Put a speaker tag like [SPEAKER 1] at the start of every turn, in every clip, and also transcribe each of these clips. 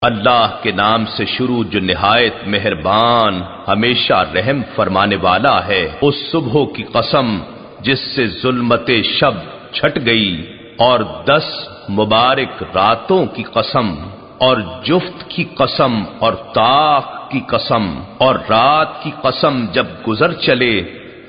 [SPEAKER 1] اللہ کے نام سے شروع جو نہایت مہربان ہمیشہ رحم فرمانے والا ہے۔ اس صبح کی قسم جس سے ظلمت شب چھٹ گئی، اور 10 مبارک راتوں کی قسم، اور جفت کی قسم، اور طاق کی قسم، اور رات کی قسم جب گزر چلے۔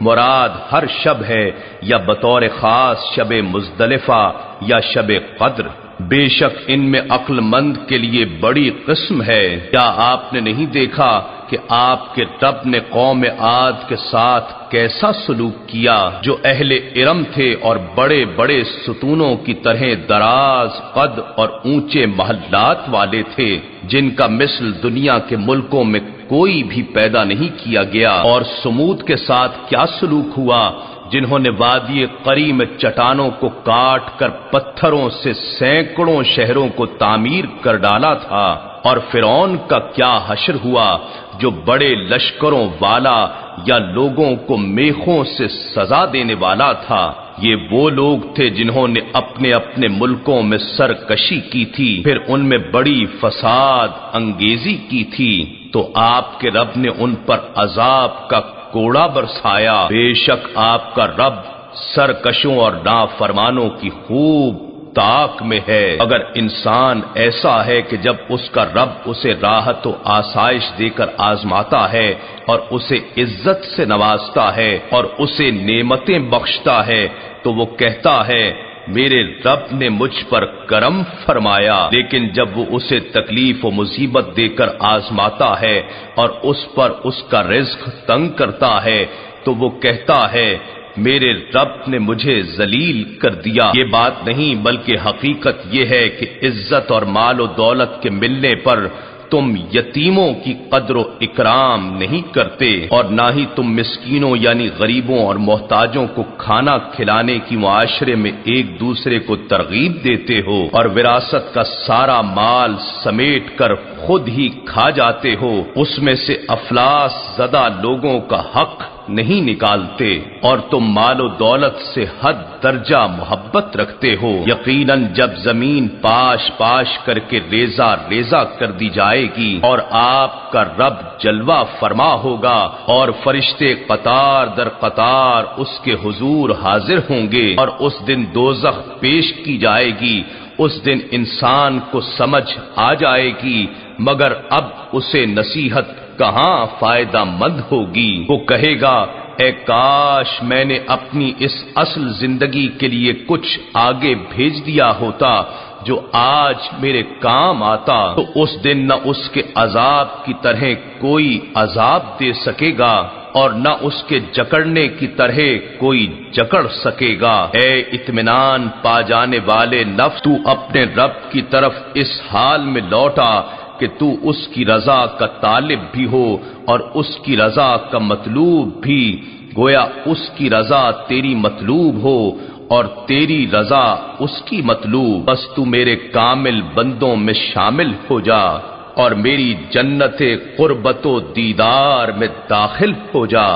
[SPEAKER 1] مراد ہر شب ہے یا بطور خاص شب مزدلفہ یا شب قدر، بے شک ان میں عقل مند کے لیے بڑی قسم ہے۔ کیا آپ نے نہیں دیکھا کہ آپ کے رب نے قوم عاد کے ساتھ کیسا سلوک کیا، جو اہل ارم تھے اور بڑے بڑے ستونوں کی طرح دراز قد اور اونچے محلات والے تھے، جن کا مثل دنیا کے ملکوں میں کوئی بھی پیدا نہیں کیا گیا۔ اور سمود کے ساتھ کیا سلوک ہوا، جنہوں نے وادی قری میں چٹانوں کو کاٹ کر پتھروں سے سینکڑوں شہروں کو تعمیر کر ڈالا تھا۔ اور فرعون کا کیا حشر ہوا، جو بڑے لشکروں والا یا لوگوں کو میخوں سے سزا دینے والا تھا۔ یہ وہ لوگ تھے جنہوں نے اپنے اپنے ملکوں میں سرکشی کی تھی، پھر ان میں بڑی فساد انگیزی کی تھی، تو آپ کے رب نے ان پر عذاب کا کوڑا برسایا۔ بے شک آپ کا رب سرکشوں اور نافرمانوں کی خوب طاق میں ہے۔ اگر انسان ایسا ہے کہ جب اس کا رب اسے راحت و آسائش دے کر آزماتا ہے اور اسے عزت سے نوازتا ہے اور اسے نعمتیں بخشتا ہے، تو وہ کہتا ہے میرے رب نے مجھ پر کرم فرمایا، لیکن جب وہ اسے تکلیف و مصیبت دے کر آزماتا ہے اور اس پر اس کا رزق تنگ کرتا ہے، تو وہ کہتا ہے میرے رب نے مجھے ذلیل کر دیا۔ یہ بات نہیں بلکہ حقیقت یہ ہے کہ عزت اور مال و دولت کے ملنے پر تم یتیموں کی قدر و اکرام نہیں کرتے، اور نہ ہی تم مسکینوں یعنی غریبوں اور محتاجوں کو کھانا کھلانے کی معاشرے میں ایک دوسرے کو ترغیب دیتے ہو، اور وراثت کا سارا مال سمیٹ کر خود ہی کھا جاتے ہو، اس میں سے افلاس زدہ لوگوں کا حق نہیں نکالتے، اور تم مال و دولت سے حد درجہ محبت رکھتے ہو۔ یقیناً جب زمین پاش پاش کر کے ریزہ ریزہ کر دی جائے گی اور آپ کا رب جلوہ فرما ہوگا اور فرشتے قطار در قطار اس کے حضور حاضر ہوں گے، اور اس دن دوزخ پیش کی جائے گی، اس دن انسان کو سمجھ آ جائے گی، مگر اب اسے نصیحت کہاں فائدہ مند ہوگی۔ وہ کہے گا اے کاش میں نے اپنی اس اصل زندگی کے لیے کچھ آگے بھیج دیا ہوتا جو آج میرے کام آتا، تو اس دن نہ اس کے عذاب کی طرح کوئی عذاب دے سکے گا اور نہ اس کے جکڑنے کی طرح کوئی جکڑ سکے گا۔ اے اطمینان پا جانے والے نفس، تو اپنے رب کی طرف اس حال میں لوٹا کہ تو اس کی رضا کا طالب بھی ہو اور اس کی رضا کا مطلوب بھی، گویا اس کی رضا تیری مطلوب ہو اور تیری رضا اس کی مطلوب۔ بس تو میرے کامل بندوں میں شامل ہو جا اور میری جنت قربت و دیدار میں داخل ہو جا۔